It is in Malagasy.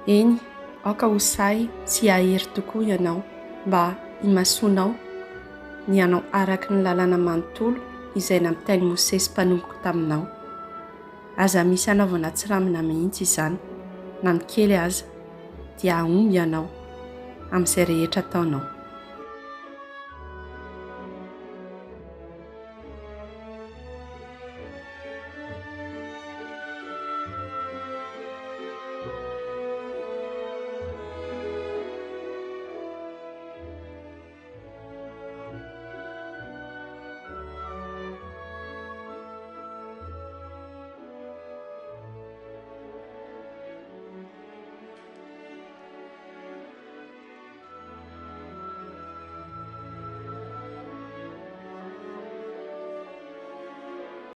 Eny, aoka ho say tsy hahery tokoa ianao mba himasoanao ny anao araka ny lalàna manontolo izay nampitain Mosesy mpanomboka taminao. Aza misy hanaovana tsiramina mihitsy izany, na ny kely aza, dia aomby ianao amin'izay rehetra ataonao.